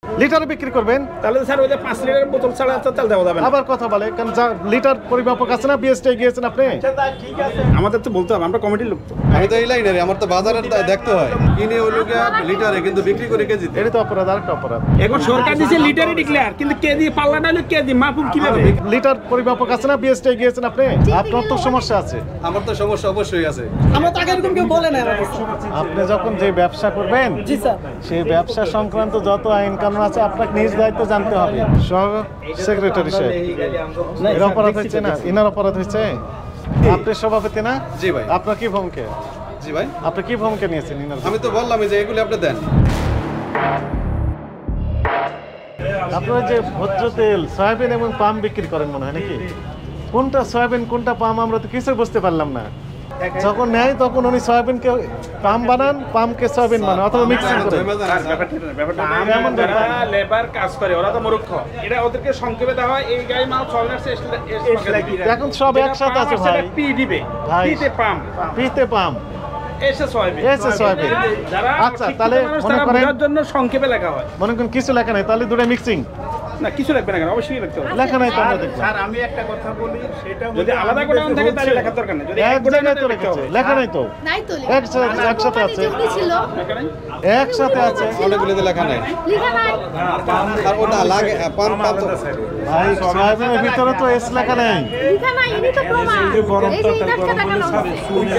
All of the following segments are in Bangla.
লিটারে বিক্রি করবেন? তাহলে স্যার ওই যে 5 লিটারের বোতল ছাড়া তো তেল দেওয়া যাবে না। আবার কথা বলে কারণ যা লিটার পরিমাপক আছে না, বিএসটি গিয়েছেন আপনি? ঠিক আছে, আমাদের তো বলতে হবে, আমরা কমিটির লোক তো। আমি তো এই লাইনারে, আমার তো বাজারের দেখতে হয়। কিনে হলো গিয়া লিটারে, কিন্তু বিক্রি করে কেজিতে। এটা তো অপরাধ, আরেকটা অপরাধ। এখন সরকার দিছে লিটারে ডিক্লেয়ার, কিন্তু কেজি পাল্লাটা হলো কেজি, মাপুক কিভাবে? লিটার পরিমাপক আছে না, বিএসটি গিয়েছেন আপনি? আপনার তো সমস্যা আছে। আমার তো সমস্যা অবশ্যই আছে। আমরা তো আগে এরকম কেউ বলে না আমাদের। আপনি যখন যে ব্যবসা করবেন, জি স্যার, সেই ব্যবসা সংক্রান্ত যত আইন কানুন আছে আপনাকে নিজ দায়িত্ব জানতে হবে। সহ সেক্রেটারি সাহেব, এর অপরাধ হয়েছে না? ইনার অপরাধ হয়েছে? আপনি সভাপতি না? জি ভাই। আপনার কি ভূমিকা? জি ভাই। আপনি কি ভূমিকা নিয়েছেন ইনার? আমি তো বললাম যে এগুলি আপনি দেন। আপনারা যে ভোজ্য তেল, সয়াবিন এবং পাম বিক্রি করেন মনে হয় নাকি? কোনটা সয়াবিন কোনটা পাম আমরা তো কিছু বুঝতে পারলাম না। যখন নেয় তখন উনি সয়াবিনকে পাম বানান, পামকে সয়াবিন বানান, অথবা মিক্সিং করে। এমন যারা লেবার কাজ করে ওরা তো মূর্খ, এটা ওদেরকে সংক্ষেপে দেওয়া হয় এই গাড়ি মাল সয়াবিনের এখন সব একসাথে আছে ভাই। পি দিবে, ভাই, পিতে পাম, পিতে পাম, এসে সয়াবিন, এসে সয়াবিন। যারা আচ্ছা, তাহলে মনে করেন বোঝার জন্য সংক্ষেপে লেখা হয়। মনে করেন কিছু লেখা নাই, তাহলে দুটো মিক্সিং না, কিছু লাগবে না কেন, অবশ্যই লিখতে হবে। লেখা নাই তো আমরা দেখলাম। স্যার আমি একটা কথা বলি, সেটা যদি আলাদা গোডাউন থাকে তাহলে লেখার দরকার নেই। যদি এক জায়গায় তো রেখেছে, লেখা নাই তো। নাই তো একসাথে আছে, ছিল একসাথে আছে। অনেকগুলিতে লেখা নাই। লেখা নাই। আর ওটা লাগে পাম পাম তো। ভাই সয়াবিনের ভিতরে তো এস লেখা নাই। লেখা নাই, ইনি তো প্রমাণ। এই যে 10 টাকা দেখানো হচ্ছে।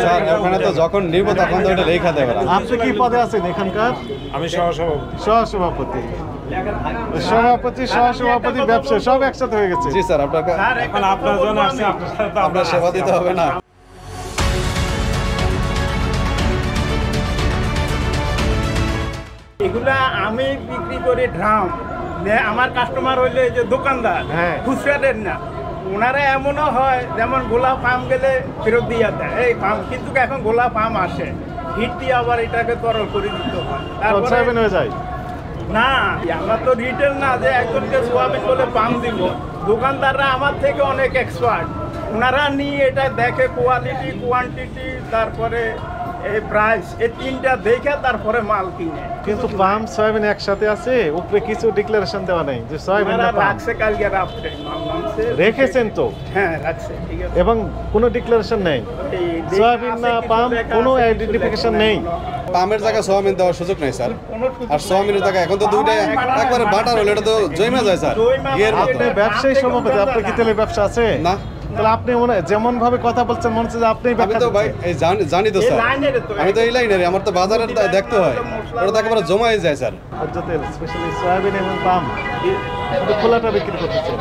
স্যার ওখানে তো যখন নিব তখন তো ওটা লেখা দেবে না। আপনি কি পদে আছেন এখানকার? আমি সহসভাপতি। সহসভাপতি, সভাপতি, সহসভাপতি, ব্যবসা সব একসাথে হয়ে গেছে। জি স্যার, আপনাকে এখন আপনার জন্য আসছে, আপনার সাথে তো আপনার সেবা দিতে হবে না? এগুলা আমি বিক্রি করি ড্রাম, আমার কাস্টমার হইলে এই যে দোকানদার, হ্যাঁ। খুচরাদের না। ওনারা এমনও হয় যেমন গোলাপ পাম গেলে ফেরত দিয়ে দেয় এই পাম, কিন্তু এখন গোলাপ পাম আসে হিট দিয়ে আবার এটাকে তরল করে দিতে হয়। তারপরে সয়াবিন হয়ে যায়। না, আমরা তো রিটেল না যে একজনকে সোয়াবিন বলে পাম দিব। দোকানদাররা আমার থেকে অনেক এক্সপার্ট, ওনারা নিয়ে এটা দেখে কোয়ালিটি, কোয়ান্টিটি, তারপরে এই প্রাইস, এই তিনটা দেখে তারপরে মাল কিনে। কিন্তু পাম সয়াবিন একসাথে আছে, উপরে কিছু ডিক্লারেশন দেওয়া নাই যে সয়াবিন না পাম। রাখছে কালকে রাত্রে মাল নামছে, রেখেছেন তো? হ্যাঁ রাখছে, ঠিক আছে। এবং কোনো ডিক্লারেশন নেই এই দেখা সয়াবিন আছে, না কিছু পাম, লেখা কোনো আছে, কিছু আইডেন্টিফিকেশন লেখা নেই। পামের জায়গায় সোয়াবিন দেওয়ার সুযোগ নাই স্যার। আর সোয়াবিনের জায়গায় এখন তো দুইটাই একবারে বাটার হলে এটা তো জমা যায় স্যার। এর মতো আপনি ব্যবসায়ী সভাপতি, আপনার কি তেলের ব্যবসা আছে? না। তাহলে আপনি মনে যেমন ভাবে কথা বলছেন মনে হচ্ছে যে আপনি আমি তো ভাই এই জানি তো স্যার, আমি তো এই লাইনারে, আমার তো বাজারের দেখতে হয়। ওটা তো একেবারে জমা হয়ে যায় স্যার। ভোজ্য তেল স্পেশালি সয়াবিন এবং পাম শুধু খোলাটা বিক্রি করতেছে,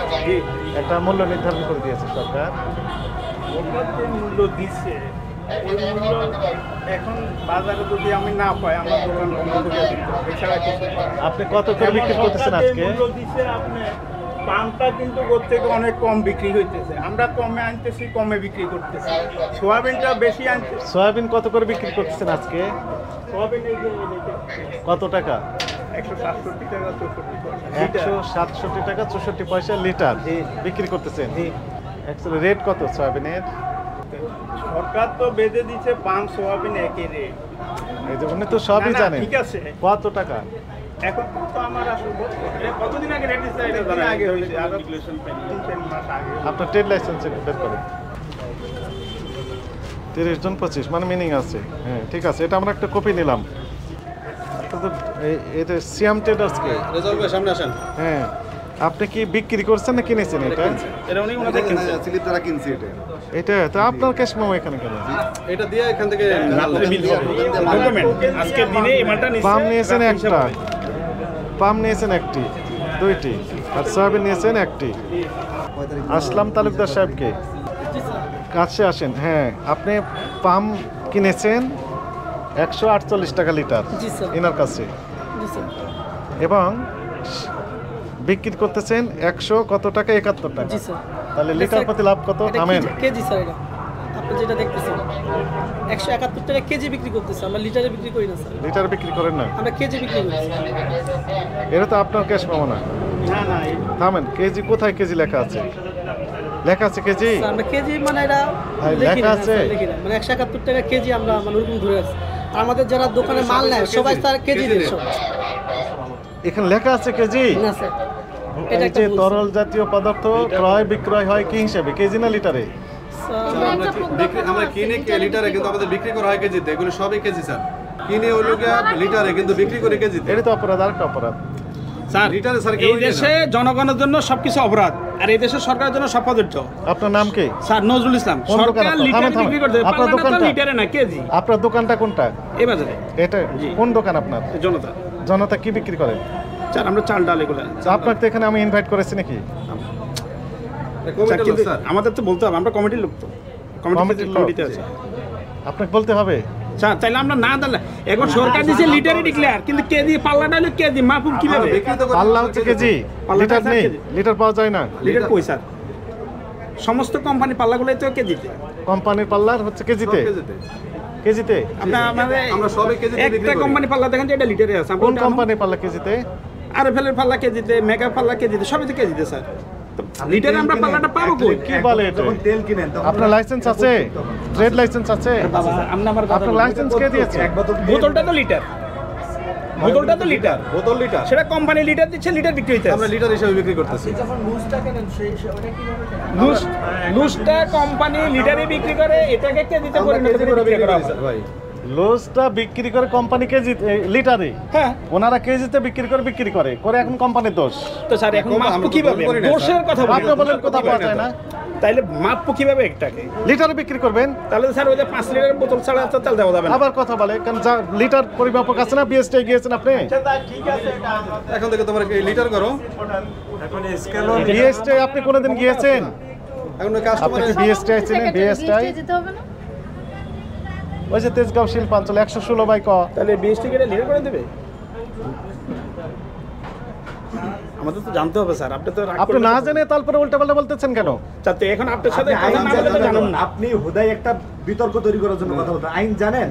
একটা মূল্য নির্ধারণ করে দিয়েছে সরকার। ওটার যে মূল্য দিচ্ছে, এই মূল্য এখন বাজারে যদি আমি না পাই, আমার দোকান বন্ধ করে দিতে হবে, এছাড়া কিছু করার নেই। আপনি কত করে বিক্রি করতেছেন সরকার যে আজকে? মূল্য দিচ্ছে, আপনি পামটা কিন্তু ওর থেকে অনেক কম বিক্রি হইতেছে, আমরা কমে আনতেছি, কমে বিক্রি করতেছি। সোয়াবিনটা বেশি আনতেছি। সয়াবিন কত করে বিক্রি করতেছেন আজকে? সোয়াবিন এই যে কত টাকা? 167 টাকা 64 পয়সা। 167 টাকা 64 পয়সা লিটার বিক্রি করতেছেন। অ্যাকচুয়ালি রেট কত সয়াবিনের? সরকার তো বেঁধে দিচ্ছে পাম সোয়াবিন একই রেট। এই যে উনি তো সবই না, না, জানেন। ঠিক আছে। কত টাকা? এখন তো আমার আসলে কতদিন আগে রেট দিচ্ছে এটা অনেকদিন জানা আগে হয়েছে, আরো 3-4 মাস আগে। আপনার ট্রেড লাইসেন্স বের করেন। 30 জন 25 মানে মিনিং আছে। হ্যাঁ ঠিক আছে, এটা আমরা একটা কপি নিলাম। এটা সিয়াম ট্রেডার্সকে। রেজাল্ট ভাই সামনে আসেন। হ্যাঁ, আপনি কি বিক্রি করছেন না কিনেছেন এটা? এটা উনি ওনাদের কিনছে। সিলিপ তারা কিনছে এটা। এটা তো আপনার ক্যাশ মেমো এখানে কেন? এটা দিয়ে এখান থেকে বিল হবে ডকুমেন্ট আজকে দিনে এই মালটা নিচ্ছে। পাম নিয়েছেন একটা, পাম নিয়েছেন একটি, দুইটি, আর সয়াবিন নিয়েছেন একটি। আসলাম তালুকদার সাহেবকে কাছে আসেন। হ্যাঁ, আপনি পাম কিনেছেন 148 টাকা লিটার জি স্যার। এনার কাছে, জি স্যার। এবং বিক্রি করতেছেন 100 কত টাকা, 71 টাকা। জি স্যার। তাহলে লিটার প্রতি লাভ কত? এটা থামেন। কেজি স্যার, এটা আপনি যেটা দেখতেছেন 171 টাকা কেজি বিক্রি করতেছে, আমরা লিটারে বিক্রি করি না স্যার, লিটার বিক্রি করেন না, আমরা কেজি বিক্রি করি। এটা তো আপনার ক্যাশ মেমো না। না না, থামেন, কেজি কোথায়? কেজি লেখা আছে, লেখা আছে কেজি। স্যার আমরা কেজি মানে এটা ভাই, লিখি লেখা না, আছে। স্যার, লিখি না। মানে 171 টাকা কেজি আমরা মানে ওরকম ধরে রাখছি। আর আমাদের যারা দোকানে মাল নেয় সবাই স্যার কেজি দেয় সব। এখানে লেখা আছে কেজি। না স্যার, এটা এই একটা যে ভুল, তরল জাতীয় পদার্থ ক্রয় বিক্রয় হয় কি হিসাবে, কেজি না লিটারে? স্যার। আমরা কিনে লিটারে, কিন্তু আমাদের বিক্রি করা হয় কেজিতে। এগুলো সবই কেজি স্যার। কিনে হলো লিটারে, কিন্তু বিক্রি করে কেজিতে। এটা তো অপরাধ, আরেকটা অপরাধ। স্যার লিটারে স্যার এই দেশে জনগণের জন্য সবকিছু অপরাধ, আর এই দেশের সরকারের জন্য সব প্রযোজ্য। আপনার নাম কি? স্যার নজরুল ইসলাম। কোন দোকান সরকার আপনার? লিটারে থামেন, বিক্রি থামেন। করতে আপনার পাল্লাটা তো দোকানটা? লিটারে না, কেজি। আপনার দোকানটা কোনটা? এই বাজারে এটা জি। কোন দোকান আপনার? জনতা। জনতা কি বিক্রি করে? স্যার আমরা চাল ডাল এগুলো। আপনাকে তো এখানে আমি ইনভাইট করেছি নাকি? স্যার, কিন্তু আমাদের তো বলতে হবে, আমরা কমিটির লোক তো, কমিটির লোক। কমিটিতে আছে। আপনাকে বলতে হবে। স্যার তাইলে আমরা না দিলে এখন সরকার দিয়েছে লিটারে ডিক্লেয়ার, কিন্তু কেজি পাল্লাটা হলো কেজি, মাপুক কিভাবে? পাল্লা হচ্ছে কেজি, পাল্লাটা লিটার স্যার নেই, কেজি। লিটার পাওয়া যায় না। লিটার কই স্যার? সমস্ত কোম্পানি পাল্লাগুলোই তো কেজিতে। কোম্পানির পাল্লার হচ্ছে কেজিতে, কেজিতে। আপনার আমাদের আমরা সবই কেজিতে বিক্রি একটা করি। কোম্পানি পাল্লা দেখেন যে এটা লিটারে আছে। কোন কোম্পানির পাল্লা কেজিতে? আরএফএল এর পাল্লা কেজিতে, মেগা পাল্লা কেজিতে, সবই তো কেজিতে স্যার। তো লিটারে আমরা পাল্লাটা পাবো কই? কি বলে এটা? আপনার লাইসেন্স আছে? ট্রেড লাইসেন্স আছে? বাবা আপনি আমার আপনার লাইসেন্স কে দিয়েছে? বোতলটা তো লিটার, বোতলটা তো লিটার, বোতল লিটার সেটা কোম্পানি লিটার দিচ্ছে, লিটার বিক্রি হইতে আমরা লিটার হিসেবে বিক্রি করতেছি। লুজটা কোম্পানি লিটারে বিক্রি করে, এটাকে কেজিতে পরিণত করে বিক্রি করা হয়। ভাই লুজটা বিক্রি করে কোম্পানি কেজি লিটারে, হ্যাঁ ওনারা কেজিতে বিক্রি করে এখন কোম্পানির দোষ। তো স্যার এখন মাপবো কিভাবে? করি না, দোষের কথা আপনি বলেন কোথাও পাওয়া যায় না, তাইলে মাপবো কিভাবে একটাকে? লিটারে বিক্রি করবেন। তাহলে তো স্যার ওই যে 5 লিটারের বোতল ছাড়া তো তেল দেওয়া যাবে না। আবার কথা বলে কারণ যা লিটার পরিমাপক আছে না, বিএসটি গিয়েছেন আপনি? ঠিক আছে, এটা এখন থেকে তোমরা লিটার করো। এখন স্কেল বিএসটি আপনি কোনোদিন গিয়েছেন? এখন কাস্টমার আপনি কি বিএসটি চিনেন? বিএসটি যেতে হবে না? ওই যে তেজগাঁও শিল্পাঞ্চল 116 বাই ক। তাহলে বিএসটি কেটে লিটার করে দেবে? আমাদের তো জানতে হবে স্যার। আপনি তো রাগ আপনি করলে না তো- জেনে তারপরে উল্টাপাল্টা বলতেছেন কেন? যাতে এখন আপনার সাথে কথা না বলে তো জানেন না। আপনি হুদাই একটা বিতর্ক তৈরি করার জন্য কথা বলতেন। আইন জানেন?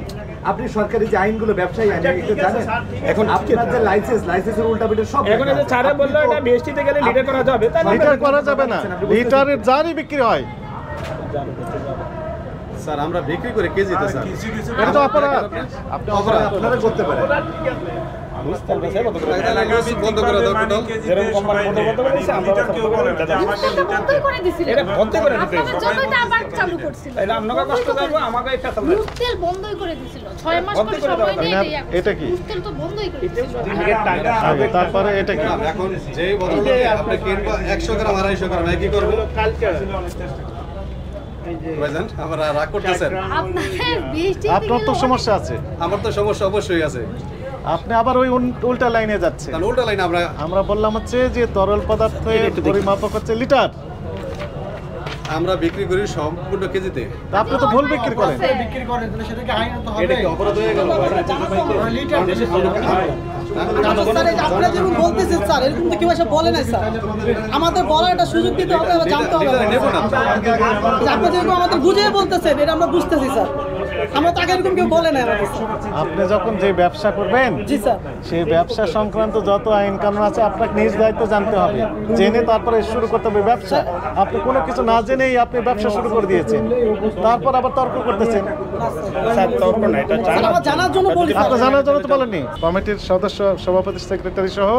আপনি সরকারি যে আইনগুলো, ব্যবসায়ী আইন, এগুলো জানেন? এখন আপনার যে লাইসেন্সের উল্টা পিঠে সব এখন এই যে ছাড়ে বললো এটা বিএসটি তে গেলে লিটার করা যাবে, তাহলে লিটার করা যাবে না, লিটারের জারই বিক্রি হয়। স্যার আমরা বিক্রি করে কেজিতে স্যার। কিছু কিছু এটা তো অপরাধ। আপনি অপরাধ আপনারা করতে পারেন। বন্ধ করে দাও টোটাল। যেরকম কোম্পানি বন্ধ বলেছে, আমরা লিটার কেউ বলে না যে আমাকে এটা লিটার বন্ধই করে দিছিল। এটা বন্ধ করে দিতে হবে। আপনাদের জন্যই তো আবার চালু করছিল। তাহলে আপনাকে কষ্ট দেবো, আমাকে এই ফেসাল দেবো। লুজ তেল বন্ধই করে দিছিল। 6 মাস বন্ধ করে করে সময় দেওয়া নিয়ে যাবে। এটাই এটা কি? লুজ তেল তো বন্ধই করে দিছিল। আগে, তারপরে এটা কি? এখন যেই বদলটা আপনি কিনবা 100 গ্রাম 250 গ্রাম কি করব? ভাইজান আমরা রাগ করতেছেন। আপনাদের বৃষ্টি আপনার তো সমস্যা আছে, আমার তো সমস্যা অবশ্যই আছে। আপনি আবার ওই উল্টা লাইনে যাচ্ছে। কারণ উল্টা লাইন আমরা বললাম হচ্ছে যে তরল পদার্থের পরিমাপক হচ্ছে লিটার, আমরা বিক্রি করি সম্পূর্ণ কেজিতে। তা আপনি তো ভুল বিক্রি করেন। বিক্রি করেন তাহলে সেটাকে আইন তো এটা কি অপরাধ হয়ে গেল? স্যার, এই যে আপনারা যেরকম বলতেছেন স্যার, এরকম তো কেউ এসে বলে নাই স্যার। আমাদের বলার একটা সুযোগ দিতে হবে, আমরা জানতে হবে। লিটারে নেব না। যে আপনি যেরকম আমাদের বুঝিয়ে বলতেছেন, এটা আমরা বুঝতেছি স্যার। আমরা তাকে এরকম কেউ বলে নাই আমাদের স্যার। আপনি যখন যে ব্যবসা করবেন, জি স্যার। সেই ব্যবসা সংক্রান্ত যত আইন কানুন আছে আপনাকে নিজ দায়িত্ব জানতে হবে, জেনে তারপরে শুরু করতে হবে ব্যবসা। আপনি কোনো কিছু না জেনেই আপনি ব্যবসা শুরু করে দিয়েছেন, তারপর আবার তর্ক করতেছেন। স্যার তর্ক না, এটা স্যার, আমার জানার জন্য বলি স্যার। আপনি জানার জন্য তো বলেননি। কমিটির সদস্য, সভাপতি, সেক্রেটারি সহ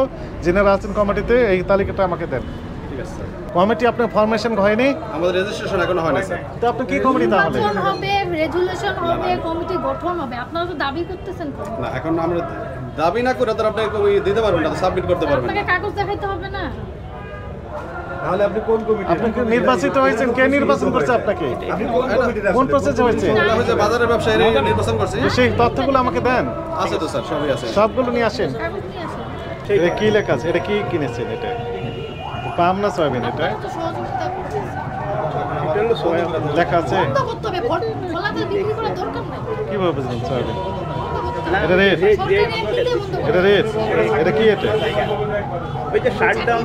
যিনারা আছেন কমিটিতে, এই তালিকাটা আমাকে দেন। কমিটি আপনার ফরমেশন হয়নি, আমাদের রেজিস্ট্রেশন এখনো হয় না স্যার। তো আপনি কি কমিটি তাহলে? নির্বাচন হবে, রেজুলেশন হবে, কমিটি গঠন হবে। আপনারা তো দাবি করতেছেন তো। না এখন আমরা দাবি না করে তো আপনি দিতে পারবেন না, সাবমিট করতে পারবেন না। আপনাকে কাগজ দেখাইতে হবে না? তাহলে আপনি কোন কমিটি? আপনি কি নির্বাচিত হয়েছেন? কে নির্বাচন করছে আপনাকে? আপনি কোন কমিটিতে কোন প্রসেসে হয়েছে? আমরা হচ্ছে বাজারের ব্যবসায়ী নির্বাচন করছি। সেই তথ্যগুলো আমাকে দেন, আছে তো স্যার, সবই আছে। সবগুলো নিয়ে আসেন। কাগজ নিয়ে আসেন। এটা কি লেখা আছে? এটা কি কিনেছেন? এটা পাম না সয়াবিন? এটা আপনারা তো সহযোগিতা করতেছেন। লেখা আছে বন্ধ করতে হবে। খোলাতে বিক্রি করার দরকার নাই। কিভাবে বুঝলেন সয়াবিন? বন্ধ করতে হবে। এটা রেট, সরকারি আইন দিলে বন্ধ করতে এটা হবে। রেট, এটা কি? এটা ওই যে 60 দাম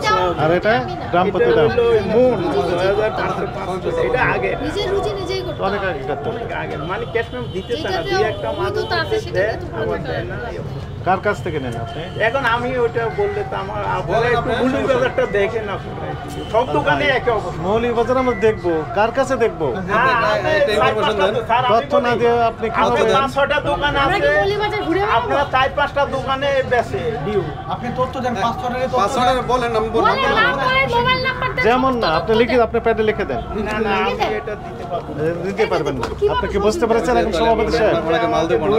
আর এটা গ্রাম প্রতি দাম মূল 2500 এটা আগে নিজের রুচি নিজেই করতে অনেক হবে। আগে করতে হবে। আগে মানে ক্যাশ মেম দিতে চায় না, যেটাতে দুই একটা মাস বৈধতা আছে সেটাতে তো পুরো টাকা দেয় না। লাগবে। কার কাছ থেকে নেন আপনি? এখন আমি ওইটা বললে তো আমার আপনারা একটু মৌলিক বাজারটা দেখেন আপনারা সব দোকানে একই অবস্থা। মৌলিক বাজার আমরা দেখবো, কার কাছে দেখবো? তথ্য না দিয়ে আপনি কি আপনার বলবেন? 5-6টা দোকান আমরা আছে, কি মৌলভীবাজার ঘুরে বেড়াবো? আপনারা 4-5টা দোকানে বেচে ডিউ। আপনি তথ্য দেন 5-6টারে পাসওয়ার্ড বলেন, আমি বললাম বলে নাম বলে মোবাইল নাম্বার দেন। যেমন না আপনি লিখে আপনি প্যাডে লিখে দেন, না না আমি এটা দিতে পারবো না। দিতে পারবেন না। আপনি কি বুঝতে পেরেছেন এখন সভাপতি সাহেব? আপনাকে মাল দেবো না।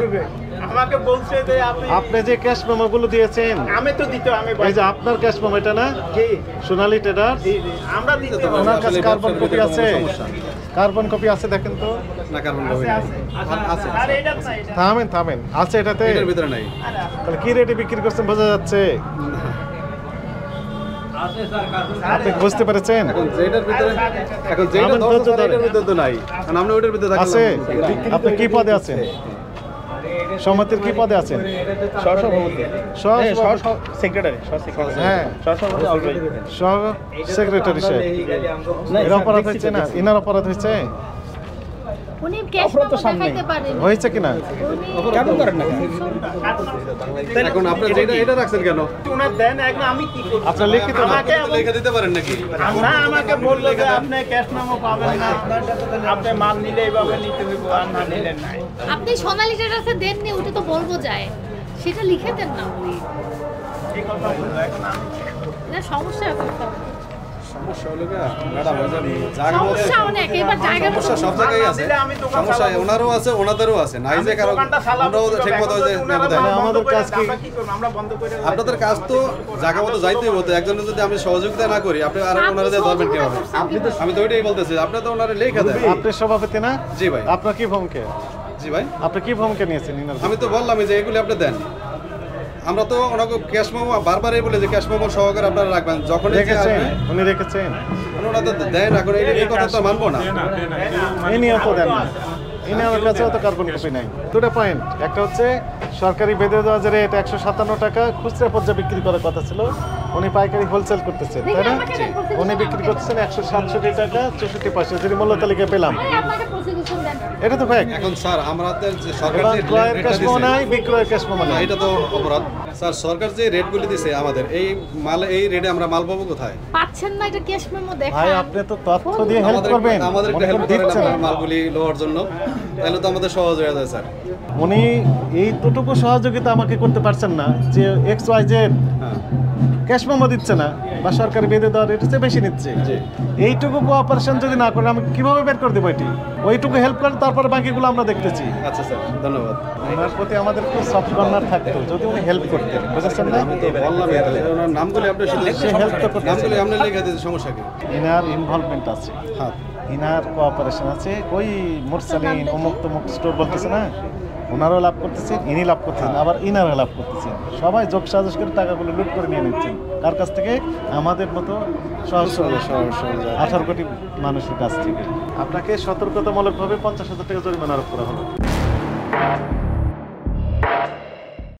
আমাকে বলছে যে আপনি যে ক্যাশ মেমো গুলো দিয়েছেন, আমি তো দিতে আমি এই যে আপনার ক্যাশ মেমো এটা না, জি সোনালী ট্রেডার, জি জি আমরা দিতে পারবো। ওনার কাছে কার্বন কপি আছে? কার্বন কপি আছে দেখেন তো। না কার্বন কপি আছে, আর এটা না এটা থামেন থামেন, আছে এটাতে? এটার ভিতরে নাই। তাহলে কি রেটে বিক্রি করছেন বোঝা যাচ্ছে। আপনি বুঝতে পেরেছেন? এখন যেটার ভিতরে, এখন যেটা আমার ধরছে ধৈর্য স্যার, এটার ধরে। ভিতরে তো নাই। কারণ আমরা ওইটার ভিতরে থাকলাম। আছে? আপনি কি পদে আছেন? সমিতির কি পদে আছেন? সেক্রেটারি হ্যাঁ, সহ সেক্রেটারি সাহেব। এর অপরাধ হয়েছে না? ইনার অপরাধ হয়েছে? উনি ক্যাশ মেমো দেখাইতে পারেন। হয়েছে কিনা? কেন করেন না? এখন আপনি যেটা এটা রাখছেন কেন? উনার দেন এখন আমি কি করব? আপনার লিখিত না? আমাকে লিখে দিতে পারেন নাকি? না আমাকে বললো যে আপনি ক্যাশ মেমো পাবেন না, আপনি মাল নিলে এইভাবে নিতে হইব, আর না নিলে নাই। আপনি সোনালী ট্রেডার্সে দেননি, ওটা তো বলবো যায়, সেটা লিখে দেন না। এই কথা বললো এখন আমি না সমস্যা আছে তো। সমস্যা হলো কি ম্যাডাম, ওই যে জায়গা মতো সমস্যা অনেক, এবার জায়গা সমস্যা সব জায়গায় আছে। দিলে আমি দোকান সমস্যা চালাবো। ওনারও আছে, ওনাদেরও আছে। নাই যে কারণ দোকানটা চালাবো, আমরাও ঠিক মতো যে ওনারা দেয় না। বন্ধ আমাদের করে কাজ কি? আমরা করব? আমরা বন্ধ করে আপনাদের কাজ তো জায়গা মতো যাইতেই হতো। একজনের যদি আমি সহযোগিতা না করি, আপনি আর ওনারা দিয়ে ধরবেন কি হবে? আমি তো ওইটাই বলতেছি, আপনি তো ওনারা লিখে দেন। আপনি সভাপতি না? জি ভাই। আপনার কি ভূমিকা? জি ভাই, আপনি কি ভূমিকা নিয়েছেন ইনার? আমি তো বললাম যে এগুলি আপনি দেন। আমরা তো ওনাকে ক্যাশ মেমো বারবারই বলে যে ক্যাশ মেমো সহকারে আপনারা রাখবেন, যখন রেখেছেন? উনি রেখেছেন? ওনারা তো দেন। এখন এই কথা তো মানবো না। ইনিও তো দেন না। ইনার কাছেও তো কার্বন কপি নাই। দুটো পয়েন্ট, একটা হচ্ছে সরকারি বেঁধে দেওয়া যে রেট 157 টাকা খুচরা পর্যায়ে বিক্রি করার কথা ছিল, উনি পাইকারি হোলসেল করতেছেন, তাই না? উনি বিক্রি করতেছেন 167 টাকা 64 পয়সা, যদি মূল্য তালিকা পেলাম। আরে আপনাকে প্রসিকিউশন দেন। এটা তো ফ্যাক্ট। এখন স্যার আমাদের যে সরকার এবার যে ক্রয়ের রেটটা ক্যাশ মেমো দিছে, নাই, বিক্রয়ের ক্যাশ মেমো না, নাই। এটা তো অপরাধ। স্যার সরকার যে রেটগুলি দিছে আমাদের, এই মাল এই রেটে আমরা মাল পাবো কোথায়? পাচ্ছেন না, এটা ক্যাশ মেমো দেখান। ভাই আপনি তো তথ্য দিয়ে হেল্প করবেন, আমাদের মনে হেল্প করেন করেন দিচ্ছে না। আপনার মালগুলি লওয়ার জন্য, তাহলে তো আমাদের সহজ হয়ে যায় স্যার। উনি এইটুকু সহযোগিতা আমাকে করতে পারছেন না যে XYZ হ্যাঁ, ক্যাশ মেমো দিচ্ছে না বা সরকারি বেঁধে দেওয়ার রেট হচ্ছে বেশি নিচ্ছে। এইটুকু কোঅপারেশন যদি না করেন আমি কিভাবে বের করে দেবো এটি? ওইটুকু হেল্প করেন, তারপরে বাকিগুলো আমরা দেখতেছি। আচ্ছা স্যার, ধন্যবাদ। ওনার প্রতি আমাদের খুব সফট কর্নার থাকতো যদি উনি হেল্প করতেন, বুঝেছেন না? আমি তো বললাম তাহলে ওনার নামগুলি আপনি শুধু সে হেল্প তো করতেছে। নামগুলি আপনি লিখে দিতে সমস্যা কি? ইনার ইনভলভমেন্ট আছে, হ্যাঁ, ইনার কোঅপারেশন আছে। ওই মুরসালিন অমুক তমুক স্টোর বলতেছে না, ওনারও লাভ করতেছেন, ইনি লাভ করতেছেন, আবার ইনারও লাভ করতেছেন। সবাই যোগ সাজস করে টাকাগুলো লুট করে নিয়ে নিচ্ছেন। কার কাছ থেকে? আমাদের মতো সহজ সরল 18 কোটি মানুষের কাছ থেকে। আপনাকে সতর্কতামূলকভাবে 50,000 টাকা জরিমানা আরোপ করা হলো।